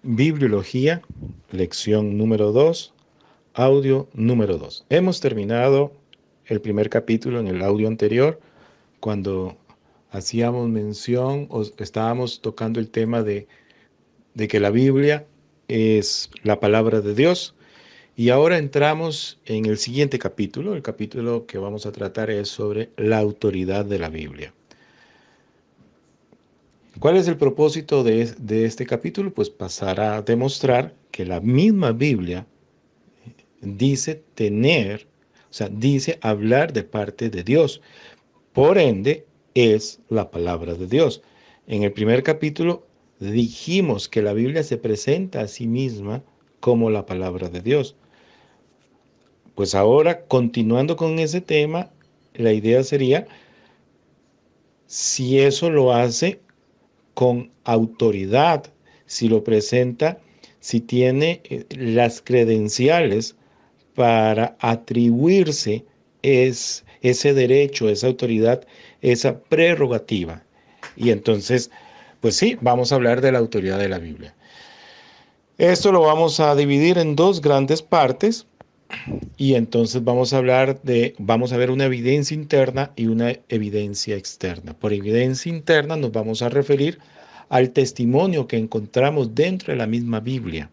Bibliología, lección número 2, audio número 2. Hemos terminado el primer capítulo en el audio anterior, cuando hacíamos mención o estábamos tocando el tema de que la Biblia es la palabra de Dios. Y ahora entramos en el siguiente capítulo. El capítulo que vamos a tratar es sobre la autoridad de la Biblia. ¿Cuál es el propósito de este capítulo? Pues pasar a demostrar que la misma Biblia dice tener, o sea, dice hablar de parte de Dios. Por ende, es la palabra de Dios. En el primer capítulo dijimos que la Biblia se presenta a sí misma como la palabra de Dios. Pues ahora, continuando con ese tema, la idea sería si eso lo hace con autoridad, si lo presenta, si tiene las credenciales para atribuirse ese derecho, esa autoridad, esa prerrogativa. Y entonces, pues sí, vamos a hablar de la autoridad de la Biblia. Esto lo vamos a dividir en dos grandes partes. Y entonces vamos a ver una evidencia interna y una evidencia externa. Por evidencia interna nos vamos a referir al testimonio que encontramos dentro de la misma Biblia,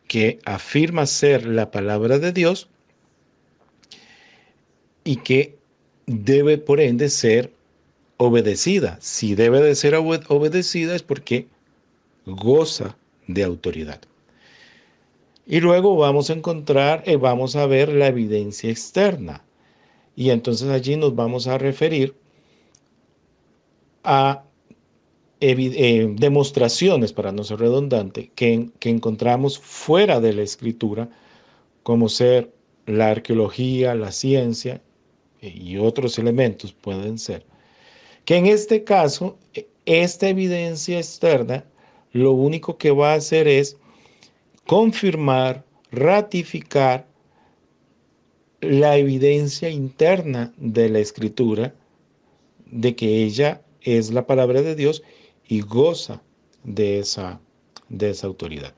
que afirma ser la palabra de Dios y que debe por ende ser obedecida. Si debe de ser obedecida es porque goza de autoridad. Y luego vamos a vamos a ver la evidencia externa. Y entonces allí nos vamos a referir a demostraciones, para no ser redundante, que encontramos fuera de la escritura, como ser la arqueología, la ciencia y otros elementos pueden ser. Que en este caso, esta evidencia externa, lo único que va a hacer es confirmar, ratificar la evidencia interna de la escritura de que ella es la palabra de Dios y goza de esa autoridad.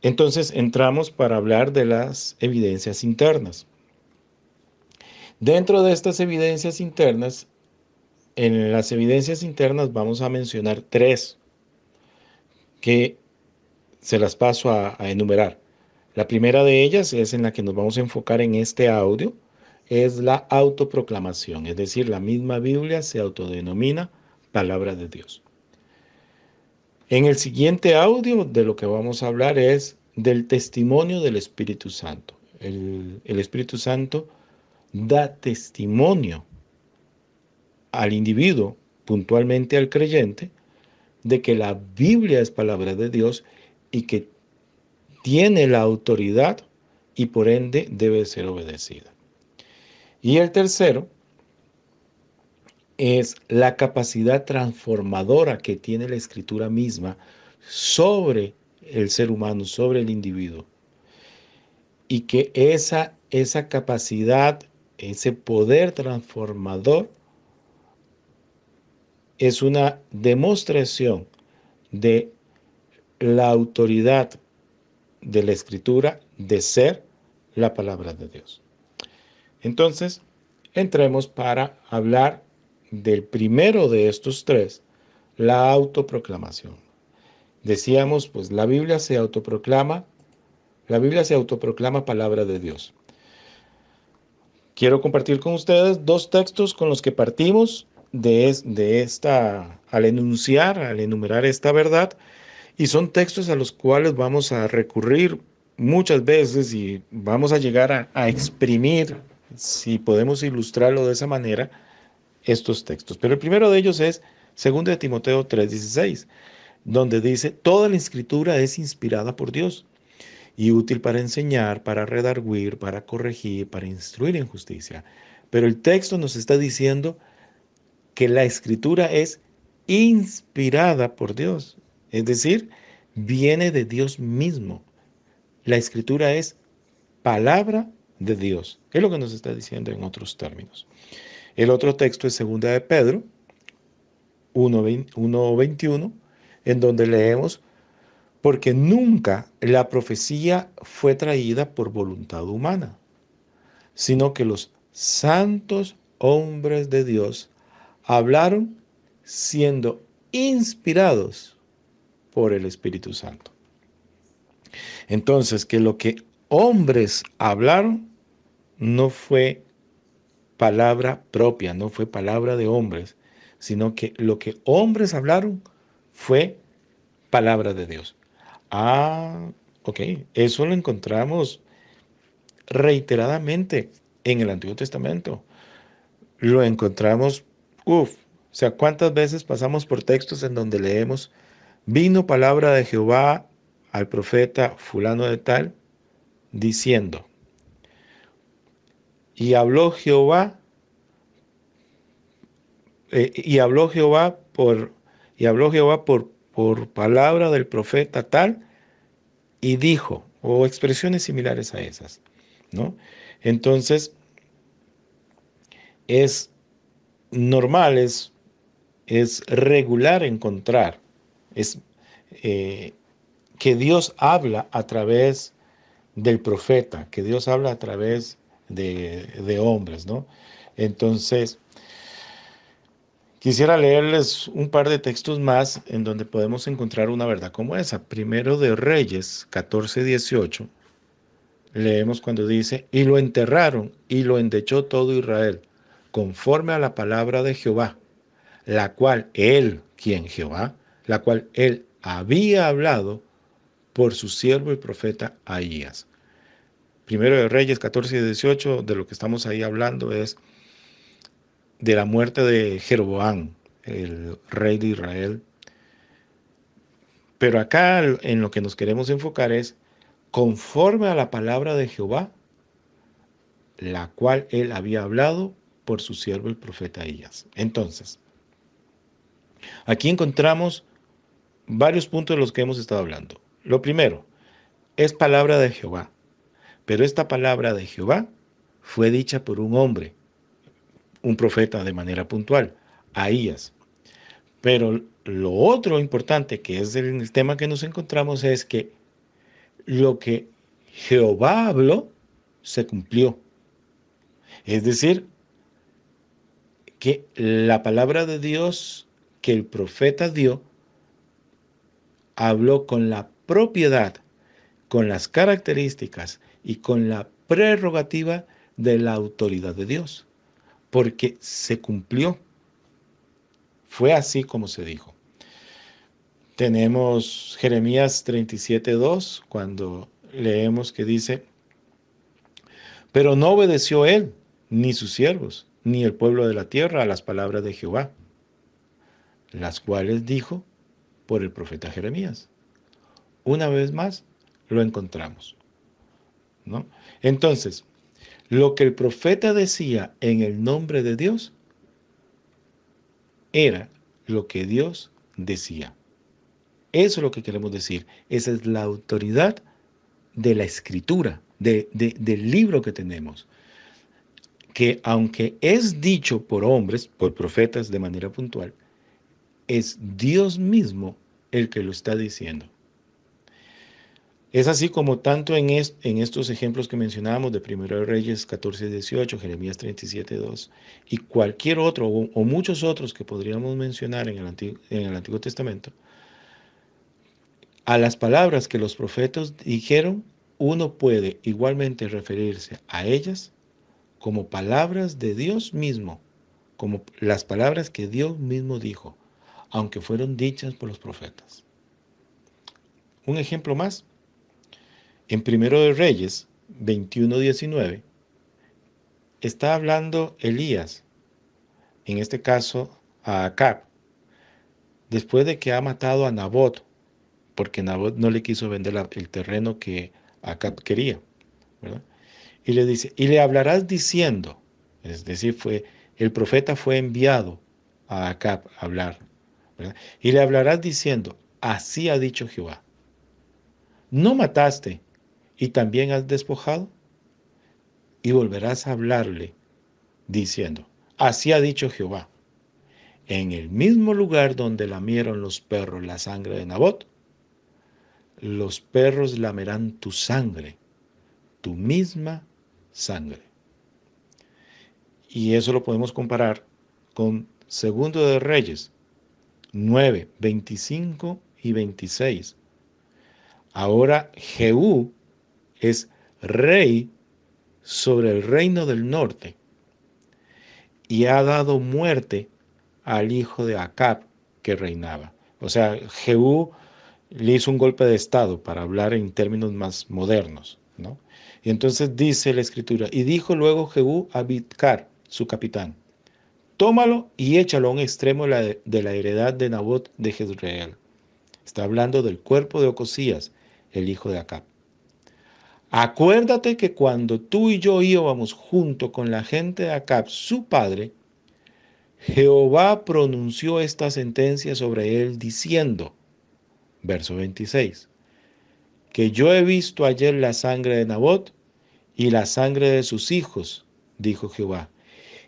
Entonces entramos para hablar de las evidencias internas. Dentro de estas evidencias internas, en las evidencias internas vamos a mencionar tres que se las paso a enumerar. La primera de ellas es en la que nos vamos a enfocar en este audio, es la autoproclamación, es decir, la misma Biblia se autodenomina palabra de Dios. En el siguiente audio de lo que vamos a hablar es del testimonio del Espíritu Santo. El Espíritu Santo da testimonio al individuo, puntualmente al creyente, de que la Biblia es palabra de Dios y que tiene la autoridad y por ende debe ser obedecida. Y el tercero es la capacidad transformadora que tiene la Escritura misma sobre el ser humano, sobre el individuo. Y que esa capacidad, ese poder transformador, es una demostración de la autoridad de la Escritura de ser la palabra de Dios. Entonces, entremos para hablar del primero de estos tres, la autoproclamación. Decíamos, pues la Biblia se autoproclama palabra de Dios. Quiero compartir con ustedes dos textos con los que partimos al enumerar esta verdad, y son textos a los cuales vamos a recurrir muchas veces y vamos a llegar a exprimir, si podemos ilustrarlo de esa manera, estos textos. Pero el primero de ellos es 2 de Timoteo 3:16, donde dice: toda la escritura es inspirada por Dios y útil para enseñar, para redarguir, para corregir, para instruir en justicia. Pero el texto nos está diciendo que la escritura es inspirada por Dios, es decir, viene de Dios mismo. La escritura es palabra de Dios. Es lo que nos está diciendo en otros términos. El otro texto es 2 de Pedro 1:21, en donde leemos, porque nunca la profecía fue traída por voluntad humana, sino que los santos hombres de Dios hablaron siendo inspirados por el Espíritu Santo. Entonces, que lo que hombres hablaron no fue palabra propia, no fue palabra de hombres, sino que lo que hombres hablaron fue palabra de Dios. Ah, ok, eso lo encontramos reiteradamente en el Antiguo Testamento. Lo encontramos, o sea, ¿cuántas veces pasamos por textos en donde leemos, vino palabra de Jehová al profeta fulano de tal, diciendo, y habló Jehová, y habló Jehová por palabra del profeta tal, y dijo, o expresiones similares a esas, ¿no? Entonces, es normal, es regular encontrar, es eh, que Dios habla a través del profeta, que Dios habla a través de hombres, ¿no? Entonces, quisiera leerles un par de textos más en donde podemos encontrar una verdad como esa. Primero de Reyes 14:18, leemos cuando dice, y lo enterraron y lo endechó todo Israel, conforme a la palabra de Jehová, la cual él, ¿quién? Jehová, la cual él había hablado por su siervo el profeta Ahías. Primero de Reyes 14:18, de lo que estamos ahí hablando es de la muerte de Jeroboam, el rey de Israel. Pero acá en lo que nos queremos enfocar es conforme a la palabra de Jehová, la cual él había hablado por su siervo el profeta Ahías. Entonces, aquí encontramos varios puntos de los que hemos estado hablando. Lo primero, es palabra de Jehová, pero esta palabra de Jehová fue dicha por un hombre, un profeta de manera puntual, Ahías. Pero lo otro importante, que es el tema que nos encontramos, es que lo que Jehová habló se cumplió. Es decir, que la palabra de Dios que el profeta dio habló con la propiedad, con las características y con la prerrogativa de la autoridad de Dios, porque se cumplió. Fue así como se dijo. Tenemos Jeremías 37:2, cuando leemos que dice, pero no obedeció él, ni sus siervos, ni el pueblo de la tierra a las palabras de Jehová, las cuales dijo por el profeta Jeremías. Una vez más, lo encontramos, ¿no? Entonces, lo que el profeta decía en el nombre de Dios era lo que Dios decía. Eso es lo que queremos decir. Esa es la autoridad de la escritura, del libro que tenemos. Que aunque es dicho por hombres, por profetas de manera puntual, es Dios mismo el que lo está diciendo. Es así como tanto en estos ejemplos que mencionábamos de Primero de Reyes 14:18, Jeremías 37:2 y cualquier otro o muchos otros que podríamos mencionar en el Antiguo Testamento, a las palabras que los profetas dijeron, uno puede igualmente referirse a ellas como palabras de Dios mismo, como las palabras que Dios mismo dijo, aunque fueron dichas por los profetas. Un ejemplo más, en Primero de Reyes 21:19, está hablando Elías, en este caso a Acab, después de que ha matado a Nabot, porque Nabot no le quiso vender el terreno que Acab quería, ¿verdad? Y le dice, y le hablarás diciendo, es decir, el profeta fue enviado a Acab a hablar, ¿verdad? Y le hablarás diciendo, así ha dicho Jehová, no mataste y también has despojado, y volverás a hablarle diciendo, así ha dicho Jehová, en el mismo lugar donde lamieron los perros la sangre de Nabot, los perros lamerán tu sangre, tu misma sangre. Y eso lo podemos comparar con Segundo de Reyes 9, 25 y 26. Ahora Jehú es rey sobre el reino del norte y ha dado muerte al hijo de Acab que reinaba. O sea, Jehú le hizo un golpe de estado para hablar en términos más modernos, ¿no? Y entonces dice la escritura, y dijo luego Jehú a Bidkar, su capitán, tómalo y échalo a un extremo de la heredad de Nabot de Jezreel. Está hablando del cuerpo de Ocosías, el hijo de Acab. Acuérdate que cuando tú y yo íbamos junto con la gente de Acab, su padre, Jehová pronunció esta sentencia sobre él diciendo, verso 26, que yo he visto ayer la sangre de Nabot y la sangre de sus hijos, dijo Jehová,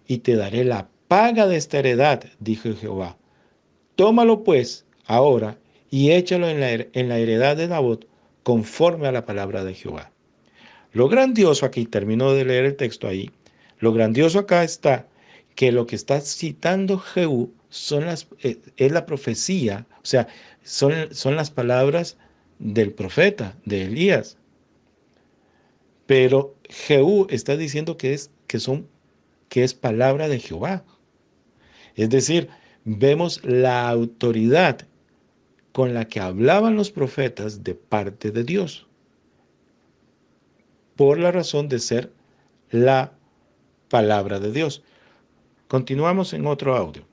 y te daré la paga de esta heredad, dijo Jehová. Tómalo pues ahora y échalo en la heredad de Nabot conforme a la palabra de Jehová. Lo grandioso aquí, termino de leer el texto ahí, lo grandioso acá está que lo que está citando Jehú es la profecía, o sea, son las palabras del profeta, de Elías. Pero Jehú está diciendo que es palabra de Jehová. Es decir, vemos la autoridad con la que hablaban los profetas de parte de Dios, por la razón de ser la palabra de Dios. Continuamos en otro audio.